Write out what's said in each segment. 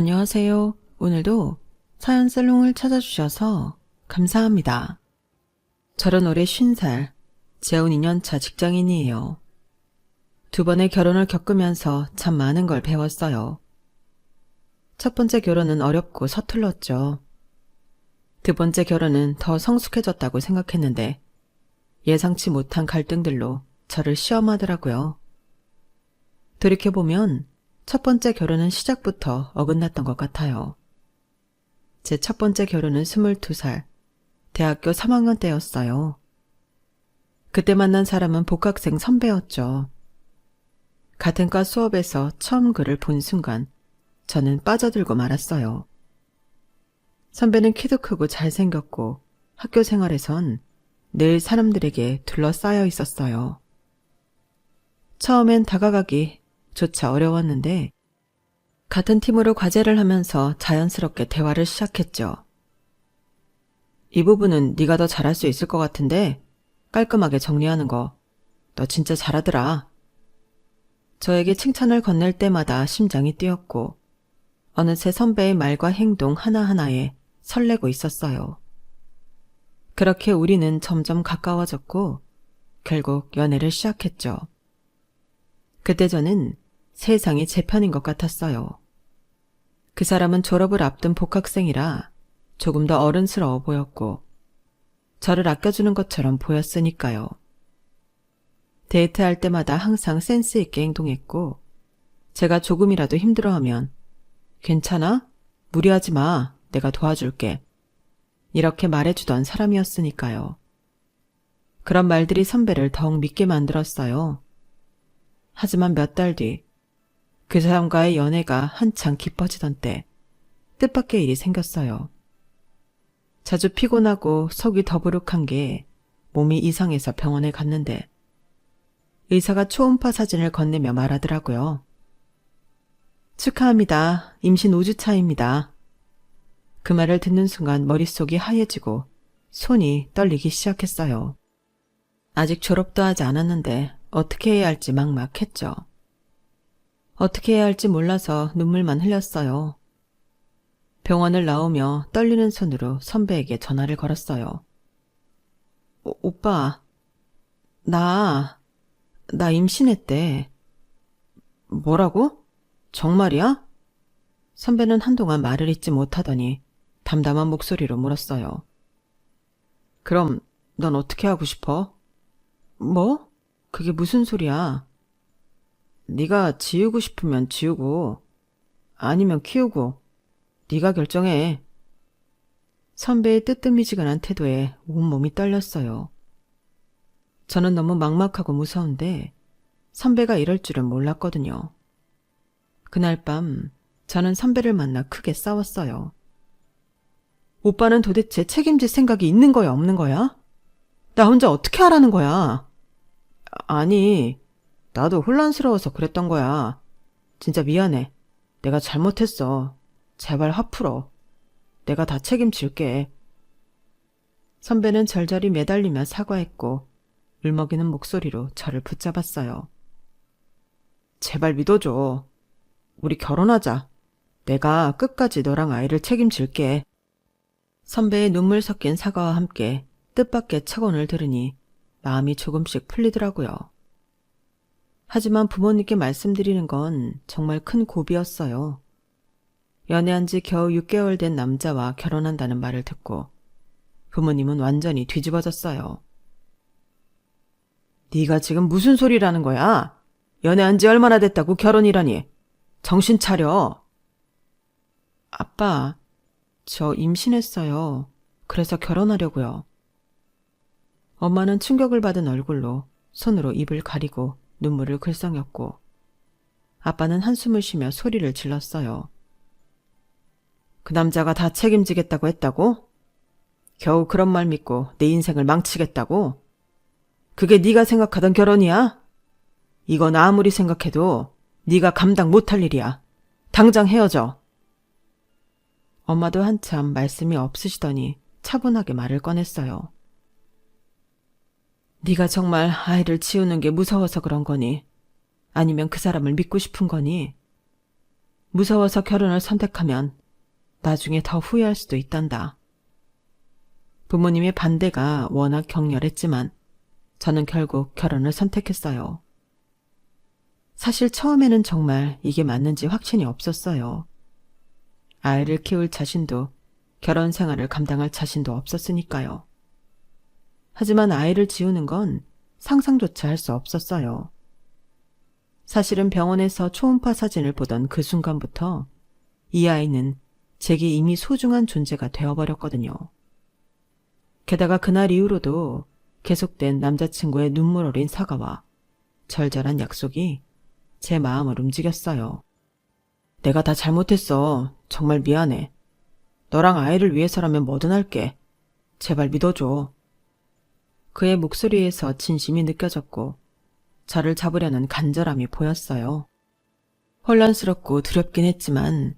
안녕하세요. 오늘도 사연 살롱을 찾아주셔서 감사합니다. 저는 올해 50살, 재혼 2년차 직장인이에요. 두 번의 결혼을 겪으면서 참 많은 걸 배웠어요. 첫 번째 결혼은 어렵고 서툴렀죠. 두 번째 결혼은 더 성숙해졌다고 생각했는데 예상치 못한 갈등들로 저를 시험하더라고요. 돌이켜보면 첫 번째 결혼은 시작부터 어긋났던 것 같아요. 제 첫 번째 결혼은 22살, 대학교 3학년 때였어요. 그때 만난 사람은 복학생 선배였죠. 같은 과 수업에서 처음 그를 본 순간 저는 빠져들고 말았어요. 선배는 키도 크고 잘생겼고 학교 생활에선 늘 사람들에게 둘러싸여 있었어요. 처음엔 다가가기 조차 어려웠는데 같은 팀으로 과제를 하면서 자연스럽게 대화를 시작했죠. 이 부분은 네가 더 잘할 수 있을 것 같은데 깔끔하게 정리하는 거 너 진짜 잘하더라. 저에게 칭찬을 건넬 때마다 심장이 뛰었고 어느새 선배의 말과 행동 하나하나에 설레고 있었어요. 그렇게 우리는 점점 가까워졌고 결국 연애를 시작했죠. 그때 저는 세상이 제 편인 것 같았어요. 그 사람은 졸업을 앞둔 복학생이라 조금 더 어른스러워 보였고 저를 아껴주는 것처럼 보였으니까요. 데이트할 때마다 항상 센스 있게 행동했고 제가 조금이라도 힘들어하면 괜찮아? 무리하지 마. 내가 도와줄게. 이렇게 말해주던 사람이었으니까요. 그런 말들이 선배를 더욱 믿게 만들었어요. 하지만 몇 달 뒤 그 사람과의 연애가 한창 깊어지던 때 뜻밖의 일이 생겼어요. 자주 피곤하고 속이 더부룩한 게 몸이 이상해서 병원에 갔는데 의사가 초음파 사진을 건네며 말하더라고요. 축하합니다. 임신 5주 차입니다. 그 말을 듣는 순간 머릿속이 하얘지고 손이 떨리기 시작했어요. 아직 졸업도 하지 않았는데 어떻게 해야 할지 막막했죠. 어떻게 해야 할지 몰라서 눈물만 흘렸어요. 병원을 나오며 떨리는 손으로 선배에게 전화를 걸었어요. 오빠, 나 임신했대. 뭐라고? 정말이야? 선배는 한동안 말을 잇지 못하더니 담담한 목소리로 물었어요. 그럼 넌 어떻게 하고 싶어? 뭐? 그게 무슨 소리야? 네가 지우고 싶으면 지우고 아니면 키우고 네가 결정해. 선배의 뜨뜻미지근한 태도에 온몸이 떨렸어요. 저는 너무 막막하고 무서운데 선배가 이럴 줄은 몰랐거든요. 그날 밤 저는 선배를 만나 크게 싸웠어요. 오빠는 도대체 책임질 생각이 있는 거야, 없는 거야? 나 혼자 어떻게 하라는 거야? 아니, 나도 혼란스러워서 그랬던 거야. 진짜 미안해. 내가 잘못했어. 제발 화 풀어. 내가 다 책임질게. 선배는 절절히 매달리며 사과했고 울먹이는 목소리로 저를 붙잡았어요. 제발 믿어줘. 우리 결혼하자. 내가 끝까지 너랑 아이를 책임질게. 선배의 눈물 섞인 사과와 함께 뜻밖의 척언을 들으니 마음이 조금씩 풀리더라고요. 하지만 부모님께 말씀드리는 건 정말 큰 고비였어요. 연애한 지 겨우 6개월 된 남자와 결혼한다는 말을 듣고 부모님은 완전히 뒤집어졌어요. 네가 지금 무슨 소리라는 거야? 연애한 지 얼마나 됐다고 결혼이라니. 정신 차려. 아빠, 저 임신했어요. 그래서 결혼하려고요. 엄마는 충격을 받은 얼굴로 손으로 입을 가리고 눈물을 글썽였고 아빠는 한숨을 쉬며 소리를 질렀어요. 그 남자가 다 책임지겠다고 했다고? 겨우 그런 말 믿고 내 인생을 망치겠다고? 그게 네가 생각하던 결혼이야? 이건 아무리 생각해도 네가 감당 못할 일이야. 당장 헤어져. 엄마도 한참 말씀이 없으시더니 차분하게 말을 꺼냈어요. 네가 정말 아이를 지우는 게 무서워서 그런 거니? 아니면 그 사람을 믿고 싶은 거니? 무서워서 결혼을 선택하면 나중에 더 후회할 수도 있단다. 부모님의 반대가 워낙 격렬했지만 저는 결국 결혼을 선택했어요. 사실 처음에는 정말 이게 맞는지 확신이 없었어요. 아이를 키울 자신도 결혼 생활을 감당할 자신도 없었으니까요. 하지만 아이를 지우는 건 상상조차 할 수 없었어요. 사실은 병원에서 초음파 사진을 보던 그 순간부터 이 아이는 제게 이미 소중한 존재가 되어버렸거든요. 게다가 그날 이후로도 계속된 남자친구의 눈물 어린 사과와 절절한 약속이 제 마음을 움직였어요. 내가 다 잘못했어. 정말 미안해. 너랑 아이를 위해서라면 뭐든 할게. 제발 믿어줘. 그의 목소리에서 진심이 느껴졌고 저를 잡으려는 간절함이 보였어요. 혼란스럽고 두렵긴 했지만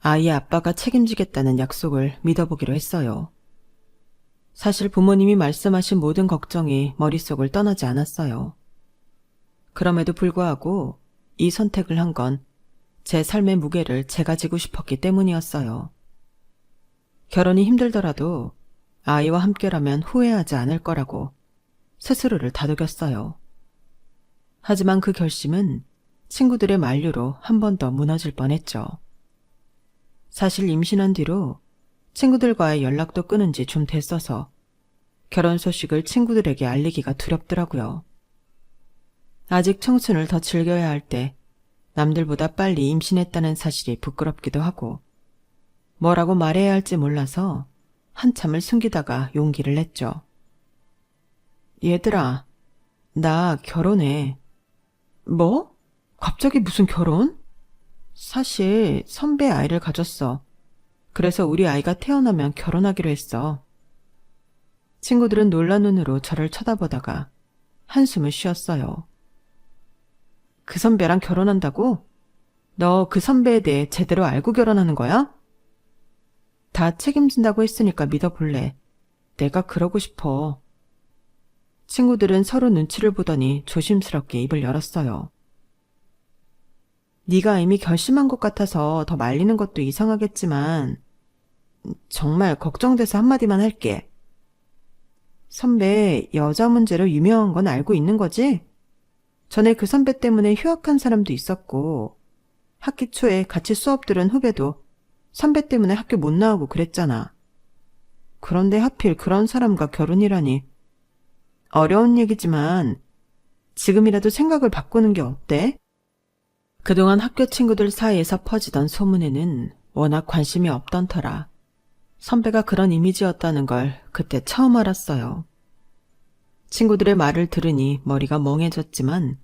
아이의 아빠가 책임지겠다는 약속을 믿어보기로 했어요. 사실 부모님이 말씀하신 모든 걱정이 머릿속을 떠나지 않았어요. 그럼에도 불구하고 이 선택을 한 건 제 삶의 무게를 제가 지고 싶었기 때문이었어요. 결혼이 힘들더라도 아이와 함께라면 후회하지 않을 거라고 스스로를 다독였어요. 하지만 그 결심은 친구들의 만류로 한 번 더 무너질 뻔했죠. 사실 임신한 뒤로 친구들과의 연락도 끊은 지 좀 됐어서 결혼 소식을 친구들에게 알리기가 두렵더라고요. 아직 청춘을 더 즐겨야 할 때 남들보다 빨리 임신했다는 사실이 부끄럽기도 하고 뭐라고 말해야 할지 몰라서 한참을 숨기다가 용기를 냈죠. 얘들아, 나 결혼해. 뭐? 갑자기 무슨 결혼? 사실 선배 아이를 가졌어. 그래서 우리 아이가 태어나면 결혼하기로 했어. 친구들은 놀란 눈으로 저를 쳐다보다가 한숨을 쉬었어요. 그 선배랑 결혼한다고? 너 그 선배에 대해 제대로 알고 결혼하는 거야? 다 책임진다고 했으니까 믿어볼래. 내가 그러고 싶어. 친구들은 서로 눈치를 보더니 조심스럽게 입을 열었어요. 네가 이미 결심한 것 같아서 더 말리는 것도 이상하겠지만 정말 걱정돼서 한마디만 할게. 선배 여자 문제로 유명한 건 알고 있는 거지? 전에 그 선배 때문에 휴학한 사람도 있었고 학기 초에 같이 수업 들은 후배도 선배 때문에 학교 못 나오고 그랬잖아. 그런데 하필 그런 사람과 결혼이라니. 어려운 얘기지만 지금이라도 생각을 바꾸는 게 어때? 그동안 학교 친구들 사이에서 퍼지던 소문에는 워낙 관심이 없던 터라 선배가 그런 이미지였다는 걸 그때 처음 알았어요. 친구들의 말을 들으니 머리가 멍해졌지만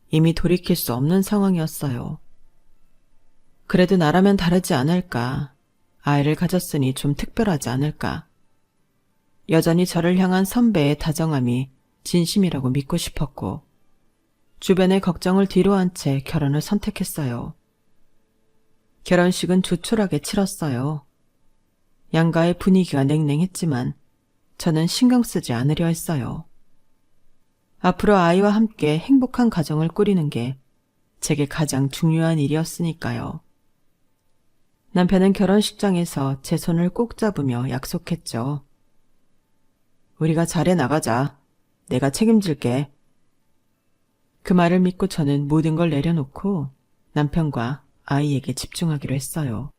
이미 돌이킬 수 없는 상황이었어요. 그래도 나라면 다르지 않을까. 아이를 가졌으니 좀 특별하지 않을까. 여전히 저를 향한 선배의 다정함이 진심이라고 믿고 싶었고 주변의 걱정을 뒤로한 채 결혼을 선택했어요. 결혼식은 조촐하게 치렀어요. 양가의 분위기가 냉랭했지만 저는 신경 쓰지 않으려 했어요. 앞으로 아이와 함께 행복한 가정을 꾸리는 게 제게 가장 중요한 일이었으니까요. 남편은 결혼식장에서 제 손을 꼭 잡으며 약속했죠. 우리가 잘해 나가자. 내가 책임질게. 그 말을 믿고 저는 모든 걸 내려놓고 남편과 아이에게 집중하기로 했어요.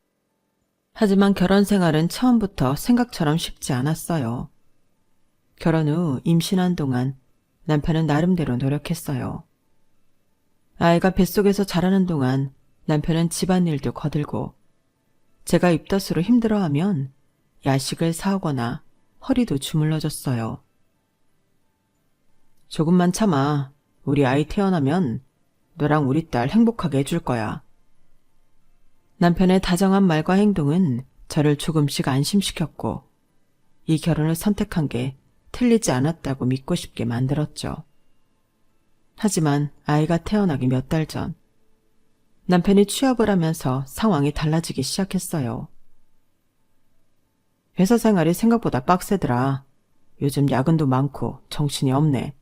하지만 결혼 생활은 처음부터 생각처럼 쉽지 않았어요. 결혼 후 임신한 동안 남편은 나름대로 노력했어요. 아이가 뱃속에서 자라는 동안 남편은 집안일도 거들고 제가 입덧으로 힘들어하면 야식을 사오거나 허리도 주물러줬어요. 조금만 참아. 우리 아이 태어나면 너랑 우리 딸 행복하게 해줄 거야. 남편의 다정한 말과 행동은 저를 조금씩 안심시켰고 이 결혼을 선택한 게 틀리지 않았다고 믿고 싶게 만들었죠. 하지만 아이가 태어나기 몇 달 전 남편이 취업을 하면서 상황이 달라지기 시작했어요. 회사 생활이 생각보다 빡세더라. 요즘 야근도 많고 정신이 없네.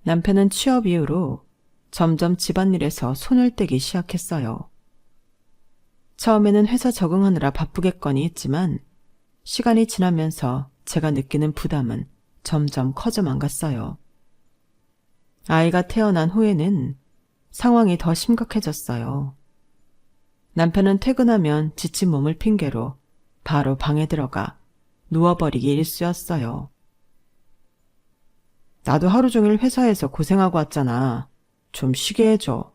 남편은 취업 이후로 점점 집안일에서 손을 떼기 시작했어요. 처음에는 회사 적응하느라 바쁘겠거니 했지만 시간이 지나면서 제가 느끼는 부담은 점점 커져만 갔어요. 아이가 태어난 후에는 상황이 더 심각해졌어요. 남편은 퇴근하면 지친 몸을 핑계로 바로 방에 들어가 누워버리기 일쑤였어요. 나도 하루 종일 회사에서 고생하고 왔잖아. 좀 쉬게 해줘.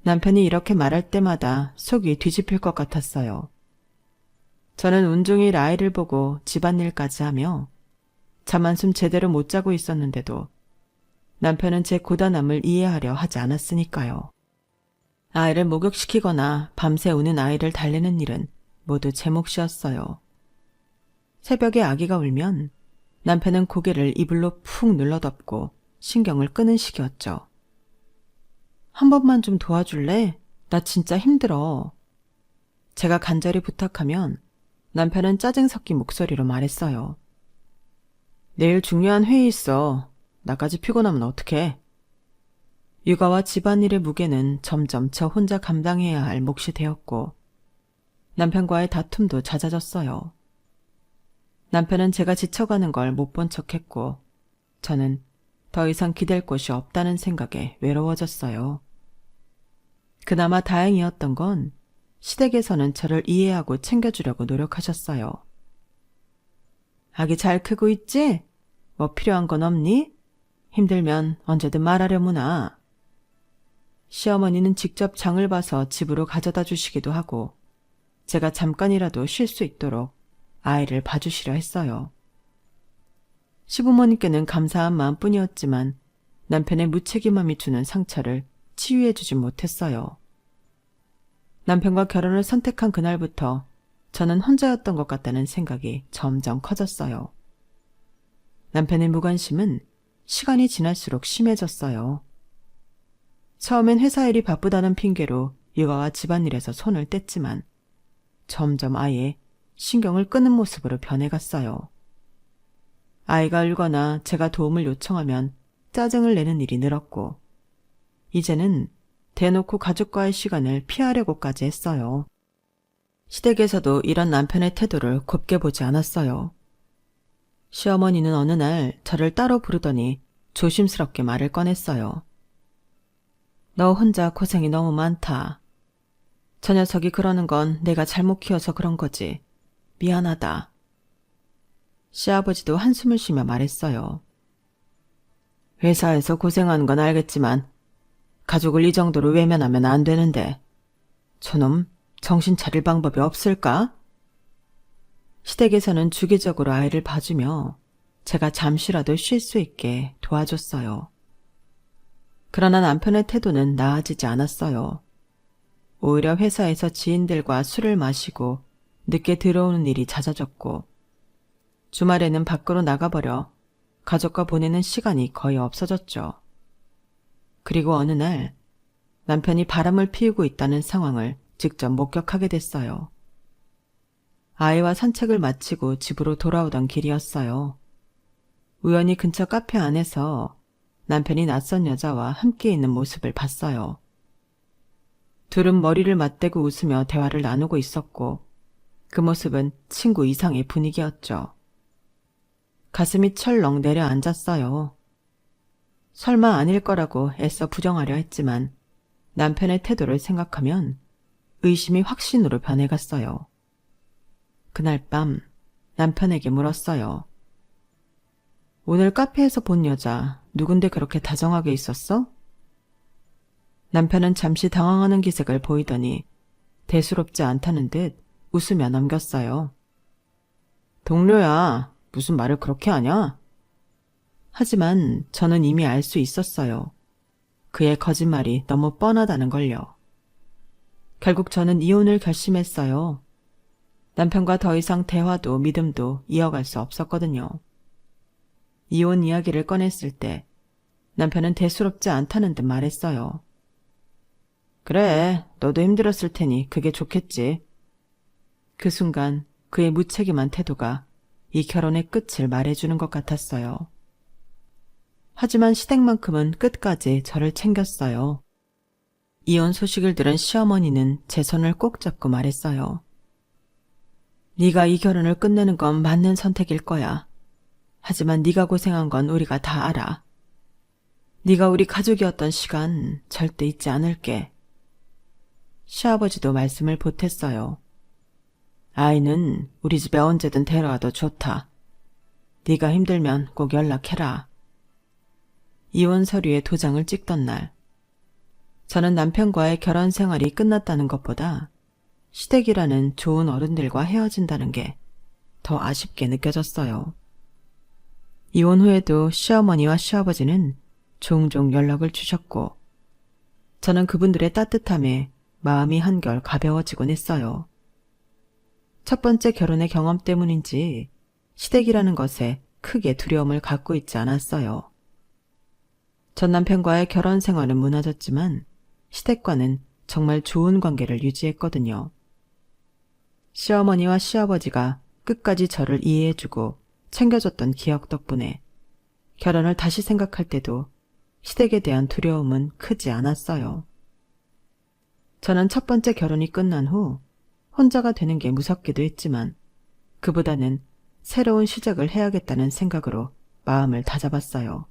남편이 이렇게 말할 때마다 속이 뒤집힐 것 같았어요. 저는 온종일 아이를 보고 집안일까지 하며 잠 한숨 제대로 못 자고 있었는데도 남편은 제 고단함을 이해하려 하지 않았으니까요. 아이를 목욕시키거나 밤새 우는 아이를 달래는 일은 모두 제 몫이었어요. 새벽에 아기가 울면 남편은 고개를 이불로 푹 눌러덮고 신경을 끄는 식이었죠. 한 번만 좀 도와줄래? 나 진짜 힘들어. 제가 간절히 부탁하면 남편은 짜증 섞인 목소리로 말했어요. 내일 중요한 회의 있어. 나까지 피곤하면 어떡해? 육아와 집안일의 무게는 점점 저 혼자 감당해야 할 몫이 되었고 남편과의 다툼도 잦아졌어요. 남편은 제가 지쳐가는 걸 못 본 척했고 저는 더 이상 기댈 곳이 없다는 생각에 외로워졌어요. 그나마 다행이었던 건 시댁에서는 저를 이해하고 챙겨주려고 노력하셨어요. 아기 잘 크고 있지? 뭐 필요한 건 없니? 힘들면 언제든 말하려무나. 시어머니는 직접 장을 봐서 집으로 가져다 주시기도 하고 제가 잠깐이라도 쉴 수 있도록 아이를 봐주시려 했어요. 시부모님께는 감사한 마음뿐이었지만 남편의 무책임함이 주는 상처를 치유해주지 못했어요. 남편과 결혼을 선택한 그날부터 저는 혼자였던 것 같다는 생각이 점점 커졌어요. 남편의 무관심은 시간이 지날수록 심해졌어요. 처음엔 회사 일이 바쁘다는 핑계로 육아와 집안일에서 손을 뗐지만 점점 아예 신경을 끄는 모습으로 변해갔어요. 아이가 울거나 제가 도움을 요청하면 짜증을 내는 일이 늘었고 이제는 대놓고 가족과의 시간을 피하려고까지 했어요. 시댁에서도 이런 남편의 태도를 곱게 보지 않았어요. 시어머니는 어느 날 저를 따로 부르더니 조심스럽게 말을 꺼냈어요. 너 혼자 고생이 너무 많다. 저 녀석이 그러는 건 내가 잘못 키워서 그런 거지. 미안하다. 시아버지도 한숨을 쉬며 말했어요. 회사에서 고생하는 건 알겠지만 가족을 이 정도로 외면하면 안 되는데 저놈 정신 차릴 방법이 없을까? 시댁에서는 주기적으로 아이를 봐주며 제가 잠시라도 쉴 수 있게 도와줬어요. 그러나 남편의 태도는 나아지지 않았어요. 오히려 회사에서 지인들과 술을 마시고 늦게 들어오는 일이 잦아졌고 주말에는 밖으로 나가버려 가족과 보내는 시간이 거의 없어졌죠. 그리고 어느 날 남편이 바람을 피우고 있다는 상황을 직접 목격하게 됐어요. 아이와 산책을 마치고 집으로 돌아오던 길이었어요. 우연히 근처 카페 안에서 남편이 낯선 여자와 함께 있는 모습을 봤어요. 둘은 머리를 맞대고 웃으며 대화를 나누고 있었고 그 모습은 친구 이상의 분위기였죠. 가슴이 철렁 내려앉았어요. 설마 아닐 거라고 애써 부정하려 했지만 남편의 태도를 생각하면 의심이 확신으로 변해갔어요. 그날 밤 남편에게 물었어요. 오늘 카페에서 본 여자 누군데 그렇게 다정하게 있었어? 남편은 잠시 당황하는 기색을 보이더니 대수롭지 않다는 듯 웃으며 넘겼어요. 동료야, 무슨 말을 그렇게 하냐? 하지만 저는 이미 알 수 있었어요. 그의 거짓말이 너무 뻔하다는 걸요. 결국 저는 이혼을 결심했어요. 남편과 더 이상 대화도 믿음도 이어갈 수 없었거든요. 이혼 이야기를 꺼냈을 때 남편은 대수롭지 않다는 듯 말했어요. 그래, 너도 힘들었을 테니 그게 좋겠지. 그 순간 그의 무책임한 태도가 이 결혼의 끝을 말해주는 것 같았어요. 하지만 시댁만큼은 끝까지 저를 챙겼어요. 이혼 소식을 들은 시어머니는 제 손을 꼭 잡고 말했어요. 네가 이 결혼을 끝내는 건 맞는 선택일 거야. 하지만 네가 고생한 건 우리가 다 알아. 네가 우리 가족이었던 시간 절대 잊지 않을게. 시아버지도 말씀을 보탰어요. 아이는 우리 집에 언제든 데려와도 좋다. 네가 힘들면 꼭 연락해라. 이혼 서류에 도장을 찍던 날, 저는 남편과의 결혼 생활이 끝났다는 것보다 시댁이라는 좋은 어른들과 헤어진다는 게 더 아쉽게 느껴졌어요. 이혼 후에도 시어머니와 시아버지는 종종 연락을 주셨고, 저는 그분들의 따뜻함에 마음이 한결 가벼워지곤 했어요. 첫 번째 결혼의 경험 때문인지 시댁이라는 것에 크게 두려움을 갖고 있지 않았어요. 전 남편과의 결혼 생활은 무너졌지만 시댁과는 정말 좋은 관계를 유지했거든요. 시어머니와 시아버지가 끝까지 저를 이해해주고 챙겨줬던 기억 덕분에 결혼을 다시 생각할 때도 시댁에 대한 두려움은 크지 않았어요. 저는 첫 번째 결혼이 끝난 후 혼자가 되는 게 무섭기도 했지만 그보다는 새로운 시작을 해야겠다는 생각으로 마음을 다잡았어요.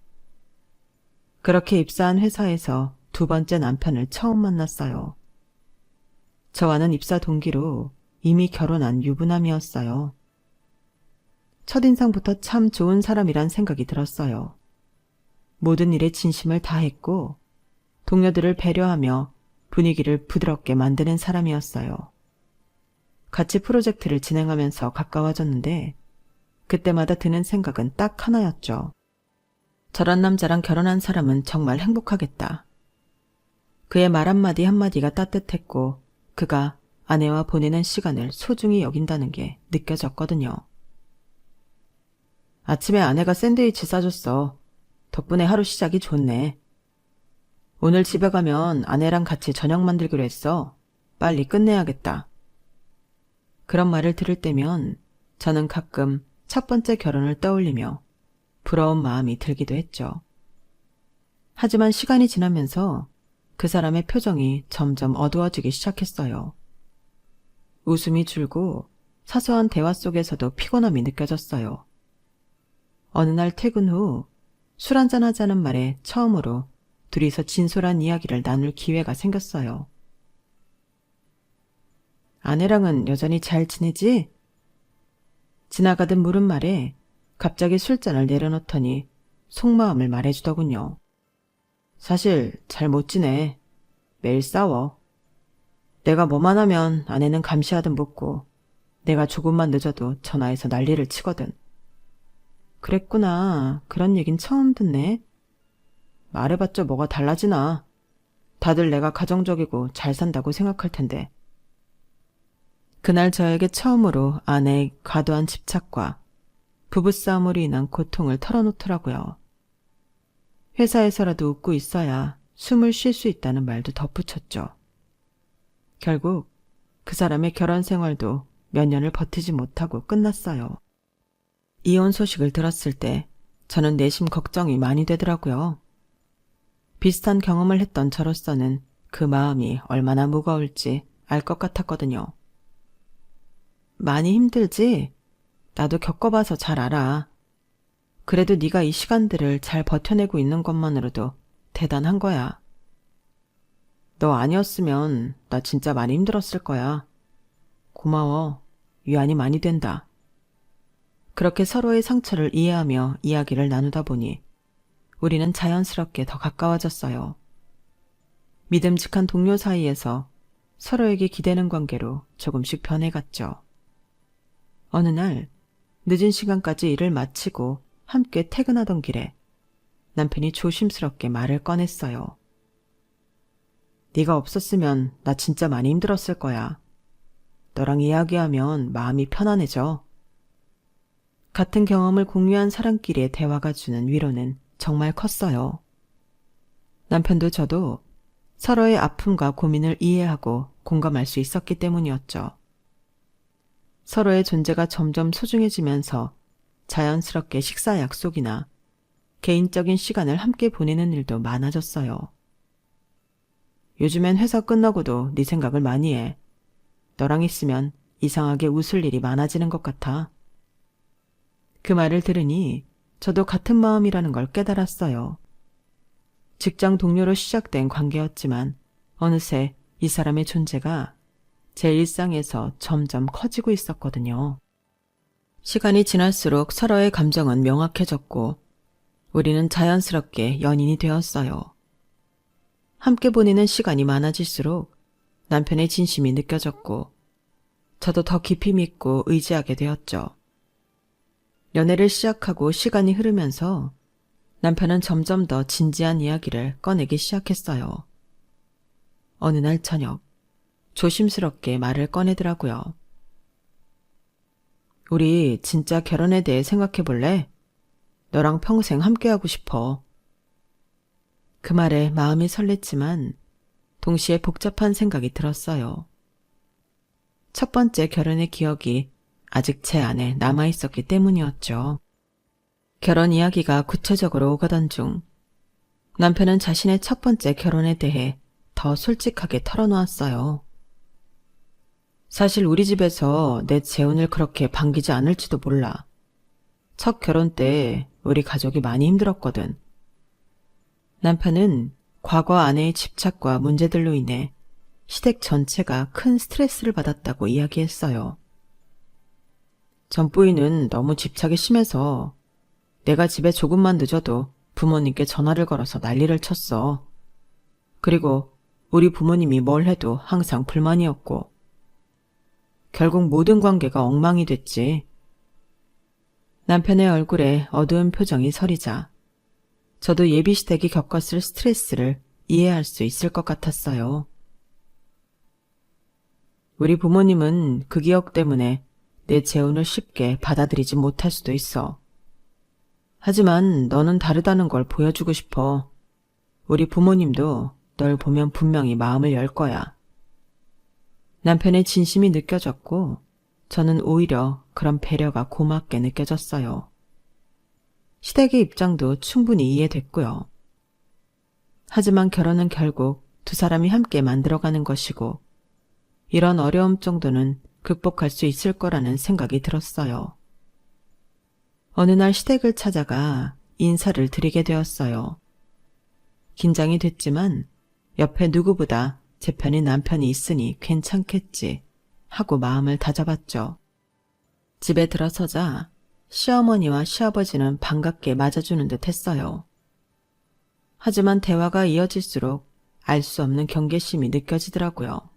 그렇게 입사한 회사에서 두 번째 남편을 처음 만났어요. 저와는 입사 동기로 이미 결혼한 유부남이었어요. 첫인상부터 참 좋은 사람이란 생각이 들었어요. 모든 일에 진심을 다했고 동료들을 배려하며 분위기를 부드럽게 만드는 사람이었어요. 같이 프로젝트를 진행하면서 가까워졌는데 그때마다 드는 생각은 딱 하나였죠. 저런 남자랑 결혼한 사람은 정말 행복하겠다. 그의 말 한마디 한마디가 따뜻했고 그가 아내와 보내는 시간을 소중히 여긴다는 게 느껴졌거든요. 아침에 아내가 샌드위치 싸줬어. 덕분에 하루 시작이 좋네. 오늘 집에 가면 아내랑 같이 저녁 만들기로 했어. 빨리 끝내야겠다. 그런 말을 들을 때면 저는 가끔 첫 번째 결혼을 떠올리며 부러운 마음이 들기도 했죠. 하지만 시간이 지나면서 그 사람의 표정이 점점 어두워지기 시작했어요. 웃음이 줄고 사소한 대화 속에서도 피곤함이 느껴졌어요. 어느 날 퇴근 후 술 한잔 하자는 말에 처음으로 둘이서 진솔한 이야기를 나눌 기회가 생겼어요. 아내랑은 여전히 잘 지내지? 지나가듯 물은 말에 갑자기 술잔을 내려놓더니 속마음을 말해주더군요. 사실 잘 못 지내. 매일 싸워. 내가 뭐만 하면 아내는 감시하듯 묻고 내가 조금만 늦어도 전화해서 난리를 치거든. 그랬구나. 그런 얘긴 처음 듣네. 말해봤자 뭐가 달라지나. 다들 내가 가정적이고 잘 산다고 생각할 텐데. 그날 저에게 처음으로 아내의 과도한 집착과 부부싸움으로 인한 고통을 털어놓더라고요. 회사에서라도 웃고 있어야 숨을 쉴 수 있다는 말도 덧붙였죠. 결국 그 사람의 결혼 생활도 몇 년을 버티지 못하고 끝났어요. 이혼 소식을 들었을 때 저는 내심 걱정이 많이 되더라고요. 비슷한 경험을 했던 저로서는 그 마음이 얼마나 무거울지 알 것 같았거든요. 많이 힘들지? 나도 겪어봐서 잘 알아. 그래도 네가 이 시간들을 잘 버텨내고 있는 것만으로도 대단한 거야. 너 아니었으면 나 진짜 많이 힘들었을 거야. 고마워. 위안이 많이 된다. 그렇게 서로의 상처를 이해하며 이야기를 나누다 보니 우리는 자연스럽게 더 가까워졌어요. 믿음직한 동료 사이에서 서로에게 기대는 관계로 조금씩 변해갔죠. 어느 날 늦은 시간까지 일을 마치고 함께 퇴근하던 길에 남편이 조심스럽게 말을 꺼냈어요. 네가 없었으면 나 진짜 많이 힘들었을 거야. 너랑 이야기하면 마음이 편안해져. 같은 경험을 공유한 사람끼리의 대화가 주는 위로는 정말 컸어요. 남편도 저도 서로의 아픔과 고민을 이해하고 공감할 수 있었기 때문이었죠. 서로의 존재가 점점 소중해지면서 자연스럽게 식사 약속이나 개인적인 시간을 함께 보내는 일도 많아졌어요. 요즘엔 회사 끝나고도 네 생각을 많이 해. 너랑 있으면 이상하게 웃을 일이 많아지는 것 같아. 그 말을 들으니 저도 같은 마음이라는 걸 깨달았어요. 직장 동료로 시작된 관계였지만 어느새 이 사람의 존재가 제 일상에서 점점 커지고 있었거든요. 시간이 지날수록 서로의 감정은 명확해졌고 우리는 자연스럽게 연인이 되었어요. 함께 보내는 시간이 많아질수록 남편의 진심이 느껴졌고 저도 더 깊이 믿고 의지하게 되었죠. 연애를 시작하고 시간이 흐르면서 남편은 점점 더 진지한 이야기를 꺼내기 시작했어요. 어느 날 저녁 조심스럽게 말을 꺼내더라고요. 우리 진짜 결혼에 대해 생각해 볼래? 너랑 평생 함께하고 싶어. 그 말에 마음이 설렜지만 동시에 복잡한 생각이 들었어요. 첫 번째 결혼의 기억이 아직 제 안에 남아있었기 때문이었죠. 결혼 이야기가 구체적으로 오가던 중 남편은 자신의 첫 번째 결혼에 대해 더 솔직하게 털어놓았어요. 사실 우리 집에서 내 재혼을 그렇게 반기지 않을지도 몰라. 첫 결혼 때 우리 가족이 많이 힘들었거든. 남편은 과거 아내의 집착과 문제들로 인해 시댁 전체가 큰 스트레스를 받았다고 이야기했어요. 전부인은 너무 집착이 심해서 내가 집에 조금만 늦어도 부모님께 전화를 걸어서 난리를 쳤어. 그리고 우리 부모님이 뭘 해도 항상 불만이었고 결국 모든 관계가 엉망이 됐지. 남편의 얼굴에 어두운 표정이 서리자 저도 예비시댁이 겪었을 스트레스를 이해할 수 있을 것 같았어요. 우리 부모님은 그 기억 때문에 내 재혼을 쉽게 받아들이지 못할 수도 있어. 하지만 너는 다르다는 걸 보여주고 싶어. 우리 부모님도 널 보면 분명히 마음을 열 거야. 남편의 진심이 느껴졌고 저는 오히려 그런 배려가 고맙게 느껴졌어요. 시댁의 입장도 충분히 이해됐고요. 하지만 결혼은 결국 두 사람이 함께 만들어가는 것이고 이런 어려움 정도는 극복할 수 있을 거라는 생각이 들었어요. 어느 날 시댁을 찾아가 인사를 드리게 되었어요. 긴장이 됐지만 옆에 누구보다 제 편인 남편이 있으니 괜찮겠지 하고 마음을 다잡았죠. 집에 들어서자 시어머니와 시아버지는 반갑게 맞아주는 듯 했어요. 하지만 대화가 이어질수록 알 수 없는 경계심이 느껴지더라고요.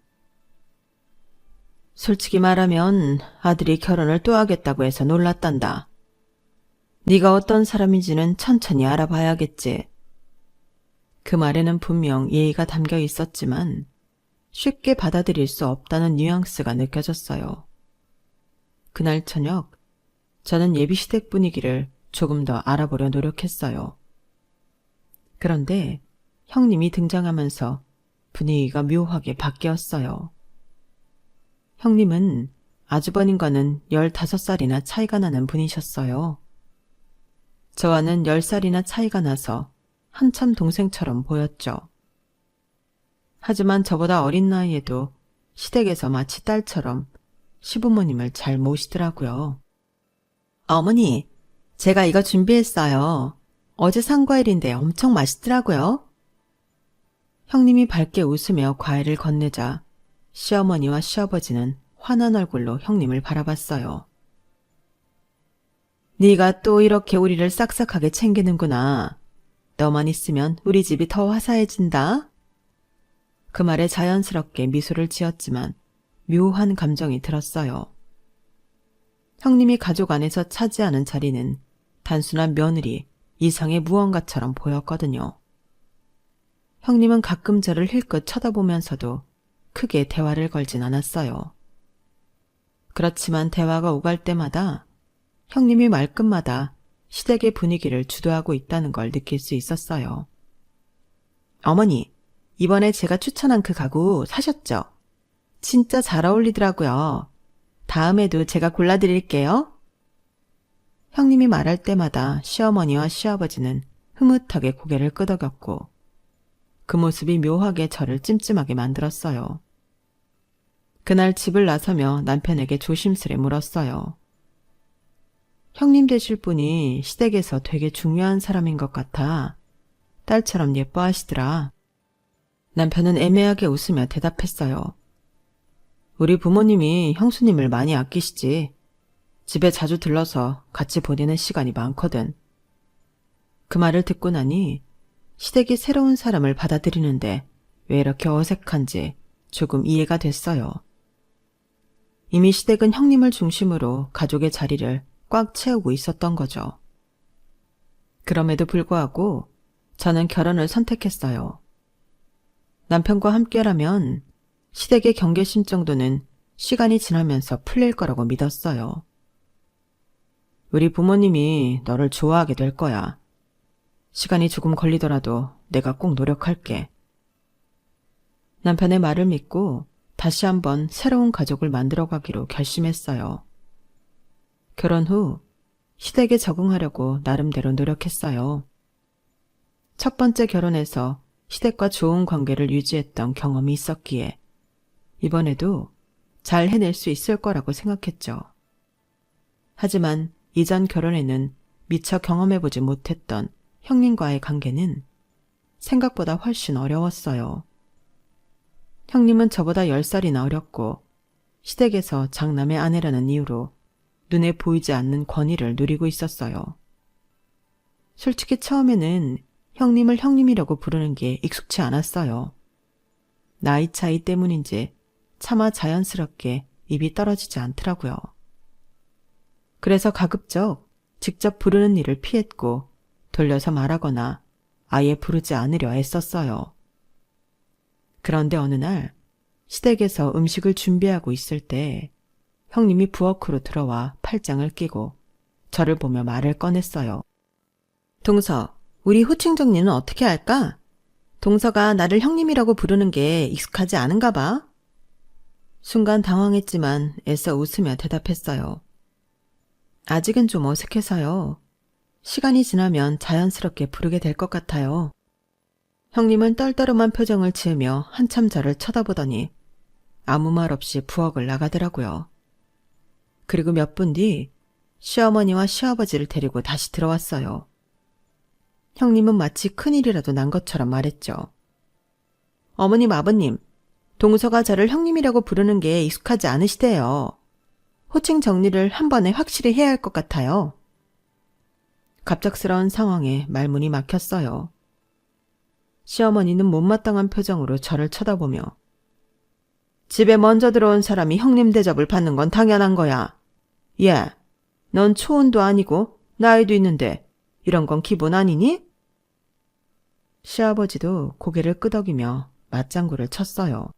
솔직히 말하면 아들이 결혼을 또 하겠다고 해서 놀랐단다. 네가 어떤 사람인지는 천천히 알아봐야겠지. 그 말에는 분명 예의가 담겨 있었지만 쉽게 받아들일 수 없다는 뉘앙스가 느껴졌어요. 그날 저녁 저는 예비시댁 분위기를 조금 더 알아보려 노력했어요. 그런데 형님이 등장하면서 분위기가 묘하게 바뀌었어요. 형님은 아주버님과는 15살이나 차이가 나는 분이셨어요. 저와는 10살이나 차이가 나서 한참 동생처럼 보였죠. 하지만 저보다 어린 나이에도 시댁에서 마치 딸처럼 시부모님을 잘 모시더라고요. 어머니, 제가 이거 준비했어요. 어제 산 과일인데 엄청 맛있더라고요. 형님이 밝게 웃으며 과일을 건네자 시어머니와 시아버지는 환한 얼굴로 형님을 바라봤어요. 네가 또 이렇게 우리를 싹싹하게 챙기는구나. 너만 있으면 우리 집이 더 화사해진다. 그 말에 자연스럽게 미소를 지었지만 묘한 감정이 들었어요. 형님이 가족 안에서 차지하는 자리는 단순한 며느리 이상의 무언가처럼 보였거든요. 형님은 가끔 저를 힐끗 쳐다보면서도 크게 대화를 걸진 않았어요. 그렇지만 대화가 오갈 때마다 형님이 말끝마다 시댁의 분위기를 주도하고 있다는 걸 느낄 수 있었어요. 어머니, 이번에 제가 추천한 그 가구 사셨죠? 진짜 잘 어울리더라고요. 다음에도 제가 골라드릴게요. 형님이 말할 때마다 시어머니와 시아버지는 흐뭇하게 고개를 끄덕였고 그 모습이 묘하게 저를 찜찜하게 만들었어요. 그날 집을 나서며 남편에게 조심스레 물었어요. 형님 되실 분이 시댁에서 되게 중요한 사람인 것 같아. 딸처럼 예뻐하시더라. 남편은 애매하게 웃으며 대답했어요. 우리 부모님이 형수님을 많이 아끼시지. 집에 자주 들러서 같이 보내는 시간이 많거든. 그 말을 듣고 나니 시댁이 새로운 사람을 받아들이는데 왜 이렇게 어색한지 조금 이해가 됐어요. 이미 시댁은 형님을 중심으로 가족의 자리를 꽉 채우고 있었던 거죠. 그럼에도 불구하고 저는 결혼을 선택했어요. 남편과 함께라면 시댁의 경계심 정도는 시간이 지나면서 풀릴 거라고 믿었어요. 우리 부모님이 너를 좋아하게 될 거야. 시간이 조금 걸리더라도 내가 꼭 노력할게. 남편의 말을 믿고 다시 한번 새로운 가족을 만들어가기로 결심했어요. 결혼 후 시댁에 적응하려고 나름대로 노력했어요. 첫 번째 결혼에서 시댁과 좋은 관계를 유지했던 경험이 있었기에 이번에도 잘 해낼 수 있을 거라고 생각했죠. 하지만 이전 결혼에는 미처 경험해보지 못했던 형님과의 관계는 생각보다 훨씬 어려웠어요. 형님은 저보다 10살이나 어렸고 시댁에서 장남의 아내라는 이유로 눈에 보이지 않는 권위를 누리고 있었어요. 솔직히 처음에는 형님을 형님이라고 부르는 게 익숙치 않았어요. 나이 차이 때문인지 차마 자연스럽게 입이 떨어지지 않더라고요. 그래서 가급적 직접 부르는 일을 피했고 돌려서 말하거나 아예 부르지 않으려 애썼어요. 그런데 어느 날 시댁에서 음식을 준비하고 있을 때 형님이 부엌으로 들어와 팔짱을 끼고 저를 보며 말을 꺼냈어요. 동서, 우리 호칭 정리는 어떻게 할까? 동서가 나를 형님이라고 부르는 게 익숙하지 않은가 봐. 순간 당황했지만 애써 웃으며 대답했어요. 아직은 좀 어색해서요. 시간이 지나면 자연스럽게 부르게 될 것 같아요. 형님은 떨떠름한 표정을 지으며 한참 저를 쳐다보더니 아무 말 없이 부엌을 나가더라고요. 그리고 몇 분 뒤 시어머니와 시아버지를 데리고 다시 들어왔어요. 형님은 마치 큰일이라도 난 것처럼 말했죠. 어머님, 아버님, 동서가 저를 형님이라고 부르는 게 익숙하지 않으시대요. 호칭 정리를 한 번에 확실히 해야 할 것 같아요. 갑작스러운 상황에 말문이 막혔어요. 시어머니는 못마땅한 표정으로 저를 쳐다보며 집에 먼저 들어온 사람이 형님 대접을 받는 건 당연한 거야. 예, 넌 초혼도 아니고 나이도 있는데 이런 건 기본 아니니? 시아버지도 고개를 끄덕이며 맞장구를 쳤어요.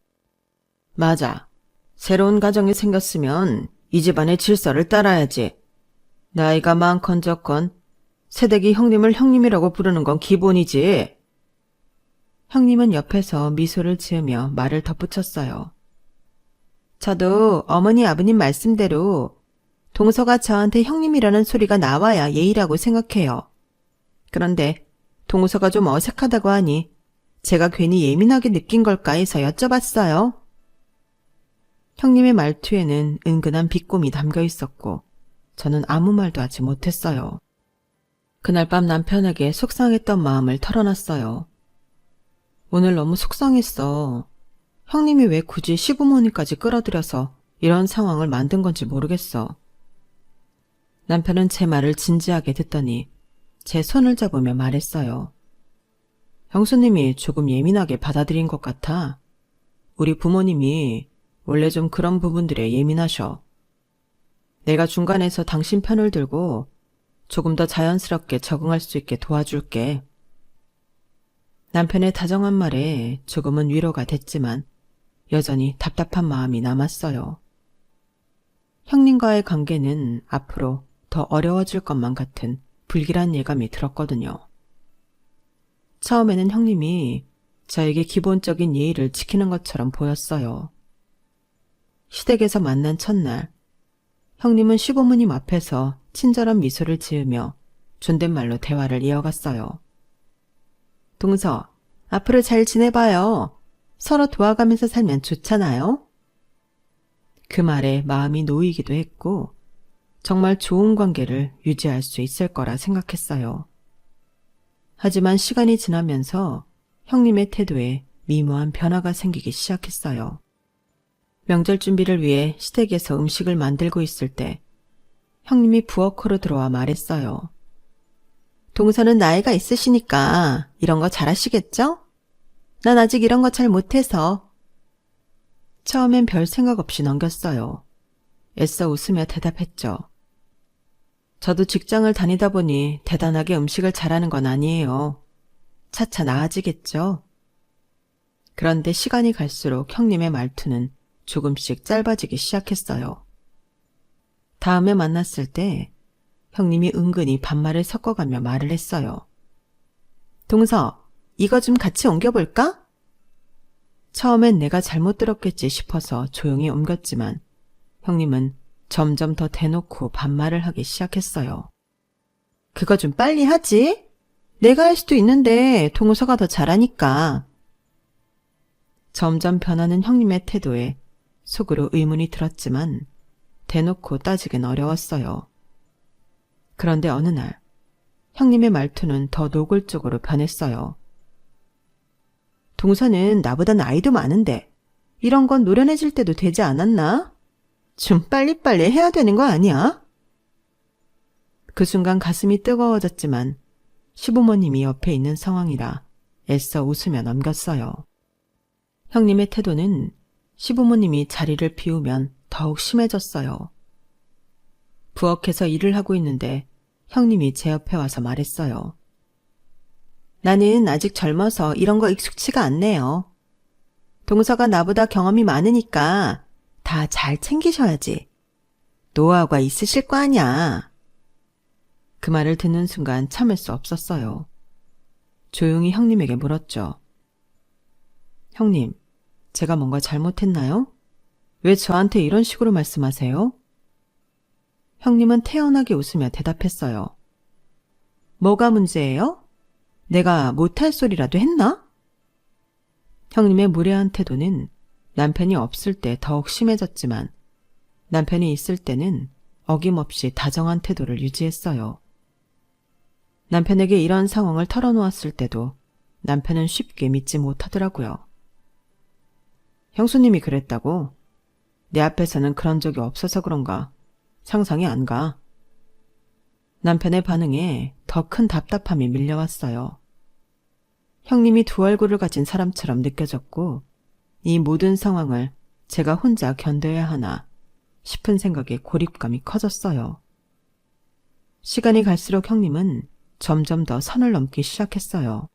맞아. 새로운 가정이 생겼으면 이 집안의 질서를 따라야지. 나이가 많건 적건 새댁이 형님을 형님이라고 부르는 건 기본이지. 형님은 옆에서 미소를 지으며 말을 덧붙였어요. 저도 어머니 아버님 말씀대로 동서가 저한테 형님이라는 소리가 나와야 예의라고 생각해요. 그런데 동서가 좀 어색하다고 하니 제가 괜히 예민하게 느낀 걸까 해서 여쭤봤어요. 형님의 말투에는 은근한 비꼼이 담겨 있었고 저는 아무 말도 하지 못했어요. 그날 밤 남편에게 속상했던 마음을 털어놨어요. 오늘 너무 속상했어. 형님이 왜 굳이 시부모님까지 끌어들여서 이런 상황을 만든 건지 모르겠어. 남편은 제 말을 진지하게 듣더니 제 손을 잡으며 말했어요. 형수님이 조금 예민하게 받아들인 것 같아. 우리 부모님이 원래 좀 그런 부분들에 예민하셔. 내가 중간에서 당신 편을 들고 조금 더 자연스럽게 적응할 수 있게 도와줄게. 남편의 다정한 말에 조금은 위로가 됐지만 여전히 답답한 마음이 남았어요. 형님과의 관계는 앞으로 더 어려워질 것만 같은 불길한 예감이 들었거든요. 처음에는 형님이 저에게 기본적인 예의를 지키는 것처럼 보였어요. 시댁에서 만난 첫날, 형님은 시부모님 앞에서 친절한 미소를 지으며 존댓말로 대화를 이어갔어요. 동서, 앞으로 잘 지내봐요. 서로 도와가면서 살면 좋잖아요. 그 말에 마음이 놓이기도 했고 정말 좋은 관계를 유지할 수 있을 거라 생각했어요. 하지만 시간이 지나면서 형님의 태도에 미묘한 변화가 생기기 시작했어요. 명절 준비를 위해 시댁에서 음식을 만들고 있을 때 형님이 부엌으로 들어와 말했어요. 동서는 나이가 있으시니까 이런 거 잘하시겠죠? 난 아직 이런 거 잘 못해서. 처음엔 별 생각 없이 넘겼어요. 애써 웃으며 대답했죠. 저도 직장을 다니다 보니 대단하게 음식을 잘하는 건 아니에요. 차차 나아지겠죠? 그런데 시간이 갈수록 형님의 말투는 조금씩 짧아지기 시작했어요. 다음에 만났을 때 형님이 은근히 반말을 섞어가며 말을 했어요. 동서, 이거 좀 같이 옮겨볼까? 처음엔 내가 잘못 들었겠지 싶어서 조용히 옮겼지만 형님은 점점 더 대놓고 반말을 하기 시작했어요. 그거 좀 빨리 하지? 내가 할 수도 있는데 동서가 더 잘하니까. 점점 변하는 형님의 태도에 속으로 의문이 들었지만 대놓고 따지긴 어려웠어요. 그런데 어느 날 형님의 말투는 더 노골적으로 변했어요. 동서는 나보다 나이도 많은데 이런 건 노련해질 때도 되지 않았나? 좀 빨리빨리 해야 되는 거 아니야? 그 순간 가슴이 뜨거워졌지만 시부모님이 옆에 있는 상황이라 애써 웃으며 넘겼어요. 형님의 태도는 시부모님이 자리를 비우면 더욱 심해졌어요. 부엌에서 일을 하고 있는데 형님이 제 옆에 와서 말했어요. 나는 아직 젊어서 이런 거 익숙치가 않네요. 동서가 나보다 경험이 많으니까 다 잘 챙기셔야지. 노하우가 있으실 거 아냐. 그 말을 듣는 순간 참을 수 없었어요. 조용히 형님에게 물었죠. 형님, 제가 뭔가 잘못했나요? 왜 저한테 이런 식으로 말씀하세요? 형님은 태연하게 웃으며 대답했어요. 뭐가 문제예요? 내가 못할 소리라도 했나? 형님의 무례한 태도는 남편이 없을 때 더욱 심해졌지만 남편이 있을 때는 어김없이 다정한 태도를 유지했어요. 남편에게 이런 상황을 털어놓았을 때도 남편은 쉽게 믿지 못하더라고요. 형수님이 그랬다고? 내 앞에서는 그런 적이 없어서 그런가? 상상이 안 가. 남편의 반응에 더 큰 답답함이 밀려왔어요. 형님이 두 얼굴을 가진 사람처럼 느껴졌고 이 모든 상황을 제가 혼자 견뎌야 하나 싶은 생각에 고립감이 커졌어요. 시간이 갈수록 형님은 점점 더 선을 넘기 시작했어요.